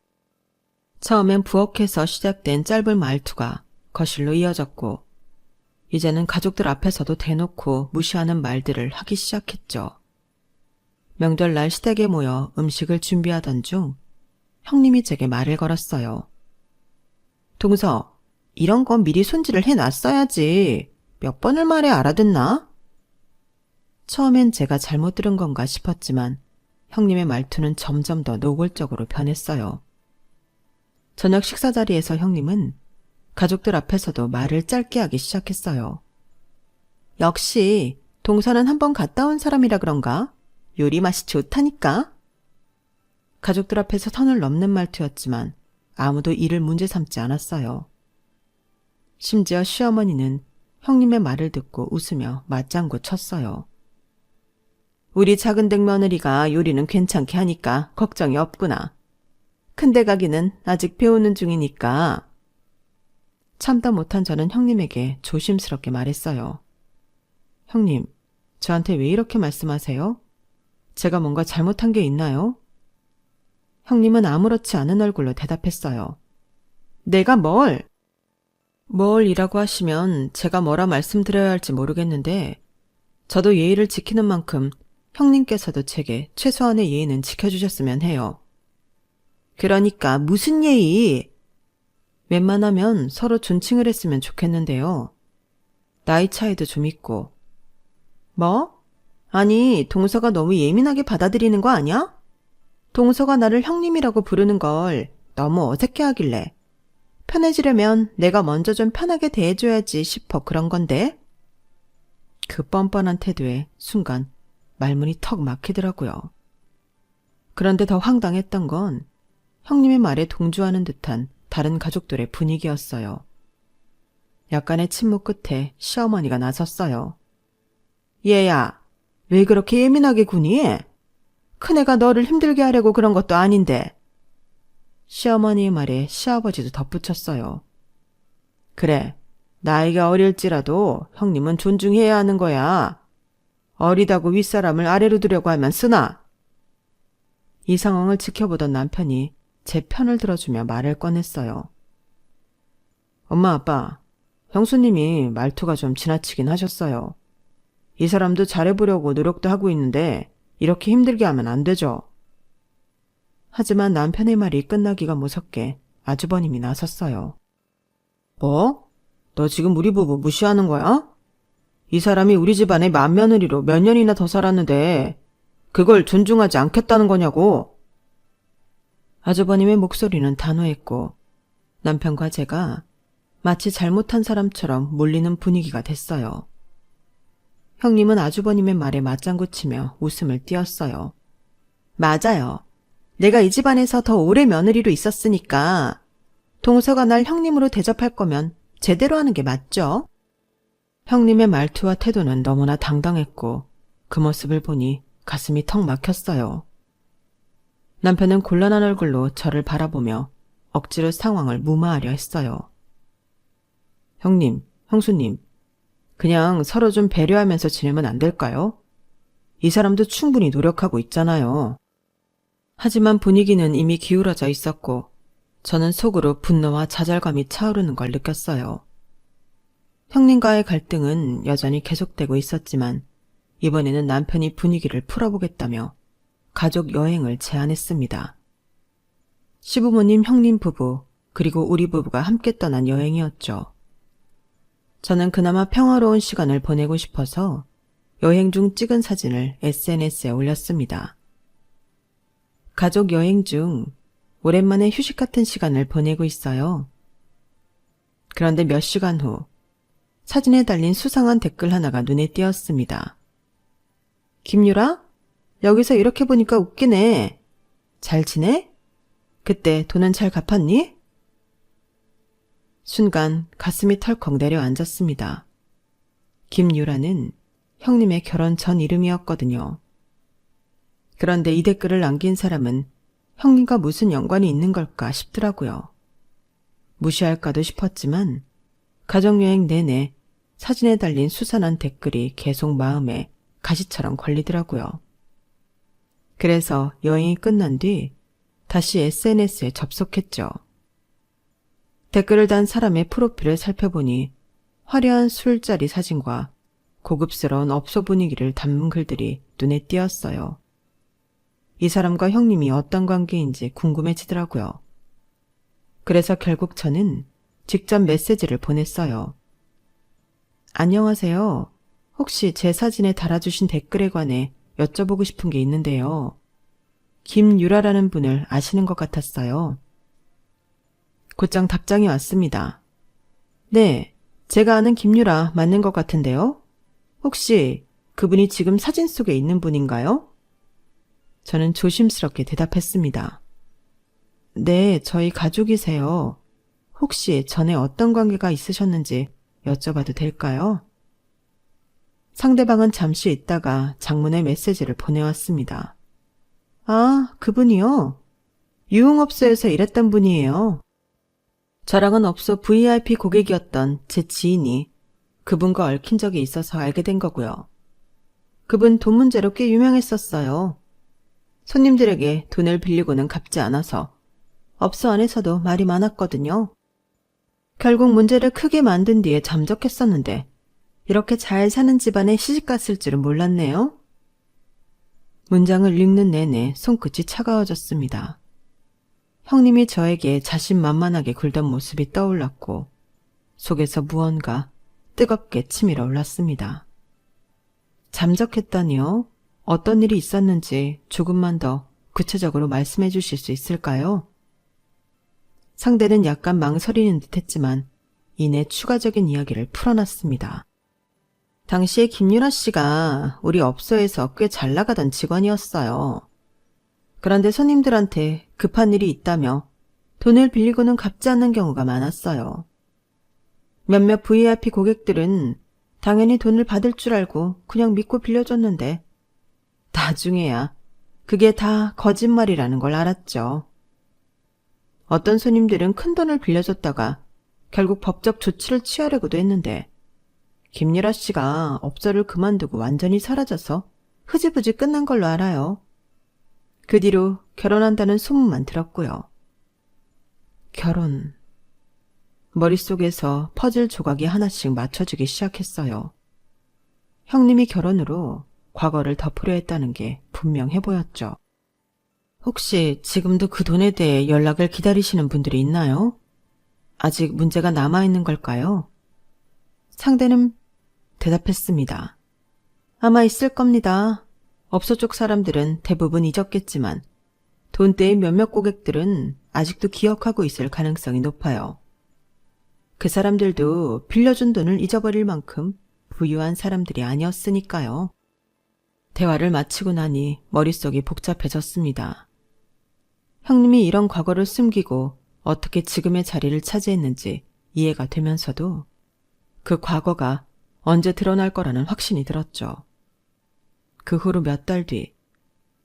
처음엔 부엌에서 시작된 짧은 말투가 거실로 이어졌고 이제는 가족들 앞에서도 대놓고 무시하는 말들을 하기 시작했죠. 명절날 시댁에 모여 음식을 준비하던 중 형님이 제게 말을 걸었어요. 동서, 이런 건 미리 손질을 해놨어야지. 몇 번을 말해 알아듣나? 처음엔 제가 잘못 들은 건가 싶었지만 형님의 말투는 점점 더 노골적으로 변했어요. 저녁 식사 자리에서 형님은 가족들 앞에서도 말을 짧게 하기 시작했어요. 역시 동서는 한번 갔다 온 사람이라 그런가? 요리 맛이 좋다니까? 가족들 앞에서 선을 넘는 말투였지만 아무도 이를 문제 삼지 않았어요. 심지어 시어머니는 형님의 말을 듣고 웃으며 맞장구 쳤어요. 우리 작은댁 며느리가 요리는 괜찮게 하니까 걱정이 없구나. 큰데 가기는 아직 배우는 중이니까. 참다 못한 저는 형님에게 조심스럽게 말했어요. 형님, 저한테 왜 이렇게 말씀하세요? 제가 뭔가 잘못한 게 있나요? 형님은 아무렇지 않은 얼굴로 대답했어요. 내가 뭘? 뭘이라고 하시면 제가 뭐라 말씀드려야 할지 모르겠는데 저도 예의를 지키는 만큼 형님께서도 제게 최소한의 예의는 지켜주셨으면 해요. 그러니까 무슨 예의? 웬만하면 서로 존칭을 했으면 좋겠는데요. 나이 차이도 좀 있고. 뭐? 아니, 동서가 너무 예민하게 받아들이는 거 아니야? 동서가 나를 형님이라고 부르는 걸 너무 어색해하길래 편해지려면 내가 먼저 좀 편하게 대해줘야지 싶어 그런 건데. 그 뻔뻔한 태도에 순간 말문이 턱 막히더라고요. 그런데 더 황당했던 건 형님의 말에 동조하는 듯한 다른 가족들의 분위기였어요. 약간의 침묵 끝에 시어머니가 나섰어요. 얘야, 왜 그렇게 예민하게 구니? 큰애가 너를 힘들게 하려고 그런 것도 아닌데. 시어머니의 말에 시아버지도 덧붙였어요. 그래, 나이가 어릴지라도 형님은 존중해야 하는 거야. 어리다고 윗사람을 아래로 두려고 하면 쓰나. 이 상황을 지켜보던 남편이 제 편을 들어주며 말을 꺼냈어요. 엄마, 아빠, 형수님이 말투가 좀 지나치긴 하셨어요. 이 사람도 잘해보려고 노력도 하고 있는데 이렇게 힘들게 하면 안 되죠. 하지만 남편의 말이 끝나기가 무섭게 아주버님이 나섰어요. 뭐? 너 지금 우리 부부 무시하는 거야? 이 사람이 우리 집안의 맏며느리로 몇 년이나 더 살았는데 그걸 존중하지 않겠다는 거냐고. 아주버님의 목소리는 단호했고 남편과 제가 마치 잘못한 사람처럼 몰리는 분위기가 됐어요. 형님은 아주버님의 말에 맞장구 치며 웃음을 띄웠어요. 맞아요. 내가 이 집안에서 더 오래 며느리로 있었으니까 동서가 날 형님으로 대접할 거면 제대로 하는 게 맞죠? 형님의 말투와 태도는 너무나 당당했고 그 모습을 보니 가슴이 턱 막혔어요. 남편은 곤란한 얼굴로 저를 바라보며 억지로 상황을 무마하려 했어요. 형님, 형수님, 그냥 서로 좀 배려하면서 지내면 안 될까요? 이 사람도 충분히 노력하고 있잖아요. 하지만 분위기는 이미 기울어져 있었고 저는 속으로 분노와 좌절감이 차오르는 걸 느꼈어요. 형님과의 갈등은 여전히 계속되고 있었지만 이번에는 남편이 분위기를 풀어보겠다며 가족 여행을 제안했습니다. 시부모님, 형님 부부, 그리고 우리 부부가 함께 떠난 여행이었죠. 저는 그나마 평화로운 시간을 보내고 싶어서 여행 중 찍은 사진을 SNS에 올렸습니다. 가족 여행 중 오랜만에 휴식 같은 시간을 보내고 있어요. 그런데 몇 시간 후 사진에 달린 수상한 댓글 하나가 눈에 띄었습니다. 김유라? 여기서 이렇게 보니까 웃기네. 잘 지내? 그때 돈은 잘 갚았니? 순간 가슴이 털컥 내려앉았습니다. 김유라는 형님의 결혼 전 이름이었거든요. 그런데 이 댓글을 남긴 사람은 형님과 무슨 연관이 있는 걸까 싶더라고요. 무시할까도 싶었지만 가족여행 내내 사진에 달린 수산한 댓글이 계속 마음에 가시처럼 걸리더라고요. 그래서 여행이 끝난 뒤 다시 SNS에 접속했죠. 댓글을 단 사람의 프로필을 살펴보니 화려한 술자리 사진과 고급스러운 업소 분위기를 담은 글들이 눈에 띄었어요. 이 사람과 형님이 어떤 관계인지 궁금해지더라고요. 그래서 결국 저는 직접 메시지를 보냈어요. 안녕하세요. 혹시 제 사진에 달아주신 댓글에 관해 여쭤보고 싶은 게 있는데요. 김유라라는 분을 아시는 것 같았어요. 곧장 답장이 왔습니다. 네, 제가 아는 김유라 맞는 것 같은데요. 혹시 그분이 지금 사진 속에 있는 분인가요? 저는 조심스럽게 대답했습니다. 네, 저희 가족이세요. 혹시 전에 어떤 관계가 있으셨는지 여쭤봐도 될까요? 상대방은 잠시 있다가 장문의 메시지를 보내왔습니다. 아, 그분이요? 유흥업소에서 일했던 분이에요. 저랑은 업소 VIP 고객이었던 제 지인이 그분과 얽힌 적이 있어서 알게 된 거고요. 그분 돈 문제로 꽤 유명했었어요. 손님들에게 돈을 빌리고는 갚지 않아서 업소 안에서도 말이 많았거든요. 결국 문제를 크게 만든 뒤에 잠적했었는데 이렇게 잘 사는 집안에 시집갔을 줄은 몰랐네요. 문장을 읽는 내내 손끝이 차가워졌습니다. 형님이 저에게 자신만만하게 굴던 모습이 떠올랐고 속에서 무언가 뜨겁게 치밀어 올랐습니다. 잠적했다니요? 어떤 일이 있었는지 조금만 더 구체적으로 말씀해 주실 수 있을까요? 상대는 약간 망설이는 듯했지만 이내 추가적인 이야기를 풀어놨습니다. 당시에 김유라 씨가 우리 업소에서 꽤 잘 나가던 직원이었어요. 그런데 손님들한테 급한 일이 있다며 돈을 빌리고는 갚지 않는 경우가 많았어요. 몇몇 VIP 고객들은 당연히 돈을 받을 줄 알고 그냥 믿고 빌려줬는데 나중에야 그게 다 거짓말이라는 걸 알았죠. 어떤 손님들은 큰 돈을 빌려줬다가 결국 법적 조치를 취하려고도 했는데 김유라 씨가 업소를 그만두고 완전히 사라져서 흐지부지 끝난 걸로 알아요. 그 뒤로 결혼한다는 소문만 들었고요. 결혼. 머릿속에서 퍼즐 조각이 하나씩 맞춰지기 시작했어요. 형님이 결혼으로 과거를 덮으려 했다는 게 분명해 보였죠. 혹시 지금도 그 돈에 대해 연락을 기다리시는 분들이 있나요? 아직 문제가 남아있는 걸까요? 상대는 대답했습니다. 아마 있을 겁니다. 업소 쪽 사람들은 대부분 잊었겠지만 돈대의 몇몇 고객들은 아직도 기억하고 있을 가능성이 높아요. 그 사람들도 빌려준 돈을 잊어버릴 만큼 부유한 사람들이 아니었으니까요. 대화를 마치고 나니 머릿속이 복잡해졌습니다. 형님이 이런 과거를 숨기고 어떻게 지금의 자리를 차지했는지 이해가 되면서도 그 과거가 언제 드러날 거라는 확신이 들었죠. 그 후로 몇 달 뒤,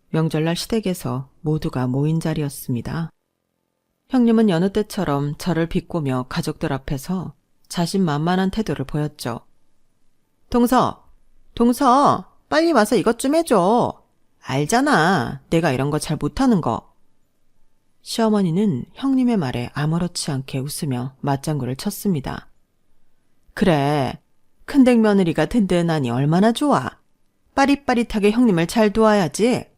명절날 시댁에서 모두가 모인 자리였습니다. 형님은 여느 때처럼 저를 비꼬며 가족들 앞에서 자신만만한 태도를 보였죠. 동서, 빨리 와서 이것 좀 해줘. 알잖아, 내가 이런 거 잘 못하는 거. 시어머니는 형님의 말에 아무렇지 않게 웃으며 맞장구를 쳤습니다. 그래, 큰댁 며느리가 든든하니 얼마나 좋아. 빠릿빠릿하게 형님을 잘 도와야지.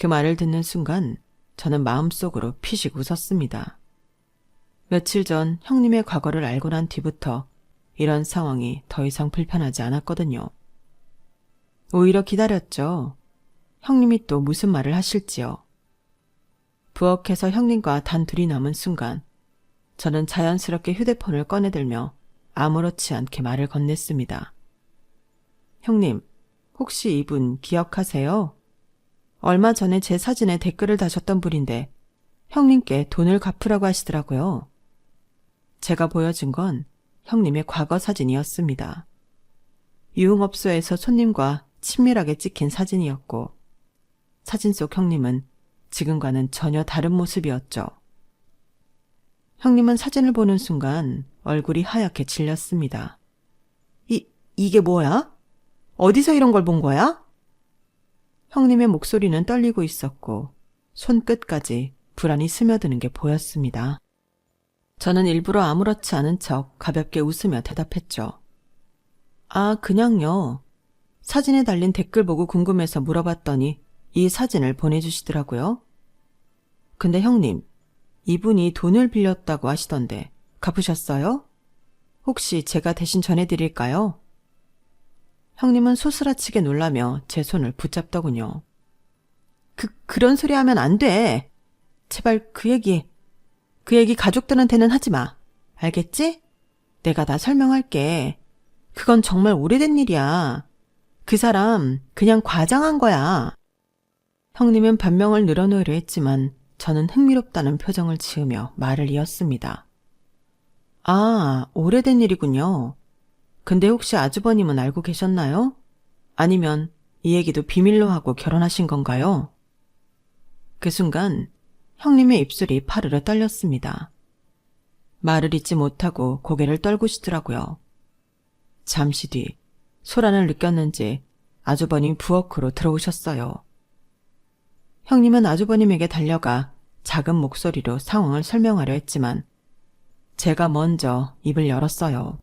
그 말을 듣는 순간 저는 마음속으로 피식 웃었습니다. 며칠 전 형님의 과거를 알고 난 뒤부터 이런 상황이 더 이상 불편하지 않았거든요. 오히려 기다렸죠. 형님이 또 무슨 말을 하실지요. 부엌에서 형님과 단둘이 남은 순간 저는 자연스럽게 휴대폰을 꺼내들며 아무렇지 않게 말을 건넸습니다. 형님, 혹시 이분 기억하세요? 얼마 전에 제 사진에 댓글을 다셨던 분인데 형님께 돈을 갚으라고 하시더라고요. 제가 보여준 건 형님의 과거 사진이었습니다. 유흥업소에서 손님과 친밀하게 찍힌 사진이었고 사진 속 형님은 지금과는 전혀 다른 모습이었죠. 형님은 사진을 보는 순간 얼굴이 하얗게 질렸습니다. 이게 뭐야? 어디서 이런 걸 본 거야? 형님의 목소리는 떨리고 있었고 손끝까지 불안이 스며드는 게 보였습니다. 저는 일부러 아무렇지 않은 척 가볍게 웃으며 대답했죠. 아, 그냥요. 사진에 달린 댓글 보고 궁금해서 물어봤더니 이 사진을 보내주시더라고요. 근데 형님, 이분이 돈을 빌렸다고 하시던데 갚으셨어요? 혹시 제가 대신 전해드릴까요? 형님은 소스라치게 놀라며 제 손을 붙잡더군요. 그런 소리 하면 안 돼. 제발 그 얘기 가족들한테는 하지 마. 알겠지? 내가 다 설명할게. 그건 정말 오래된 일이야. 그 사람 그냥 과장한 거야. 형님은 반명을 늘어놓으려 했지만 저는 흥미롭다는 표정을 지으며 말을 이었습니다. 아, 오래된 일이군요. 근데 혹시 아주버님은 알고 계셨나요? 아니면 이 얘기도 비밀로 하고 결혼하신 건가요? 그 순간 형님의 입술이 파르르 떨렸습니다. 말을 잇지 못하고 고개를 떨구시더라고요. 잠시 뒤 소란을 느꼈는지 아주버님 부엌으로 들어오셨어요. 형님은 아주버님에게 달려가 작은 목소리로 상황을 설명하려 했지만 제가 먼저 입을 열었어요.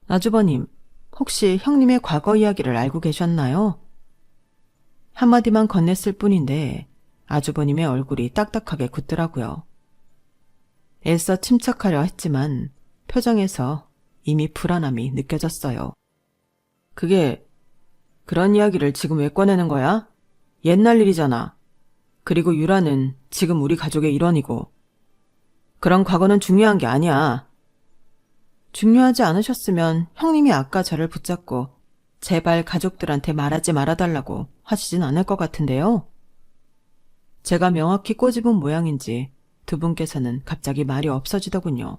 아주버님, 혹시 형님의 과거 이야기를 알고 계셨나요? 한마디만 건넸을 뿐인데 아주버님의 얼굴이 딱딱하게 굳더라고요. 애써 침착하려 했지만 표정에서 이미 불안함이 느껴졌어요. 그런 이야기를 지금 왜 꺼내는 거야? 옛날 일이잖아. 그리고 유라는 지금 우리 가족의 일원이고. 그런 과거는 중요한 게 아니야. 중요하지 않으셨으면 형님이 아까 저를 붙잡고 제발 가족들한테 말하지 말아달라고 하시진 않을 것 같은데요. 제가 명확히 꼬집은 모양인지 두 분께서는 갑자기 말이 없어지더군요.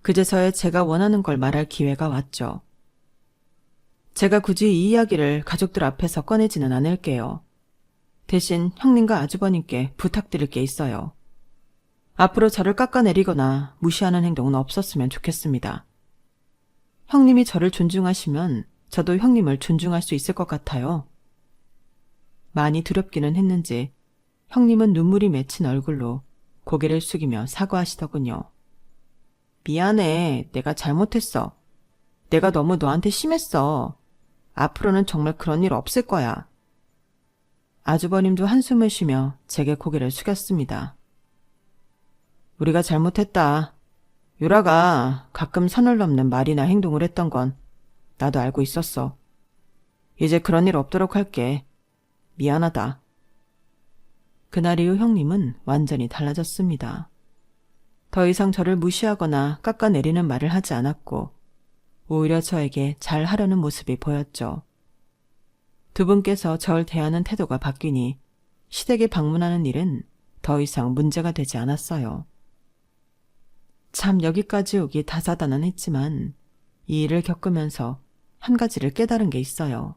그제서야 제가 원하는 걸 말할 기회가 왔죠. 제가 굳이 이 이야기를 가족들 앞에서 꺼내지는 않을게요. 대신 형님과 아주버님께 부탁드릴 게 있어요. 앞으로 저를 깎아내리거나 무시하는 행동은 없었으면 좋겠습니다. 형님이 저를 존중하시면 저도 형님을 존중할 수 있을 것 같아요. 많이 두렵기는 했는지 형님은 눈물이 맺힌 얼굴로 고개를 숙이며 사과하시더군요. 미안해. 내가 잘못했어. 내가 너무 너한테 심했어. 앞으로는 정말 그런 일 없을 거야. 아주버님도 한숨을 쉬며 제게 고개를 숙였습니다. 우리가 잘못했다. 유라가 가끔 선을 넘는 말이나 행동을 했던 건 나도 알고 있었어. 이제 그런 일 없도록 할게. 미안하다. 그날 이후 형님은 완전히 달라졌습니다. 더 이상 저를 무시하거나 깎아내리는 말을 하지 않았고 오히려 저에게 잘하려는 모습이 보였죠. 두 분께서 절 대하는 태도가 바뀌니 시댁에 방문하는 일은 더 이상 문제가 되지 않았어요. 참 여기까지 오기 다사다난했지만 이 일을 겪으면서 한 가지를 깨달은 게 있어요.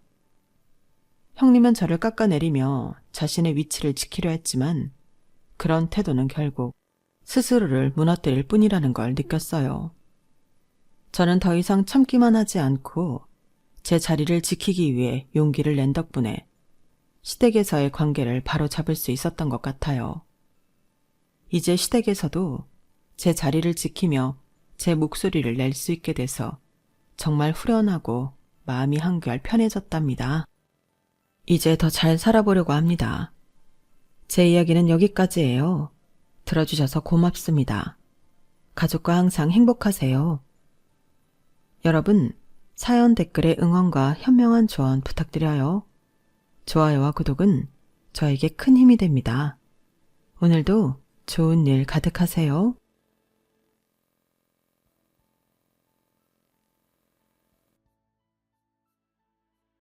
형님은 저를 깎아내리며 자신의 위치를 지키려 했지만 그런 태도는 결국 스스로를 무너뜨릴 뿐이라는 걸 느꼈어요. 저는 더 이상 참기만 하지 않고 제 자리를 지키기 위해 용기를 낸 덕분에 시댁에서의 관계를 바로 잡을 수 있었던 것 같아요. 이제 시댁에서도 제 자리를 지키며 제 목소리를 낼 수 있게 돼서 정말 후련하고 마음이 한결 편해졌답니다. 이제 더 잘 살아보려고 합니다. 제 이야기는 여기까지예요. 들어주셔서 고맙습니다. 가족과 항상 행복하세요. 여러분, 사연 댓글에 응원과 현명한 조언 부탁드려요. 좋아요와 구독은 저에게 큰 힘이 됩니다. 오늘도 좋은 일 가득하세요.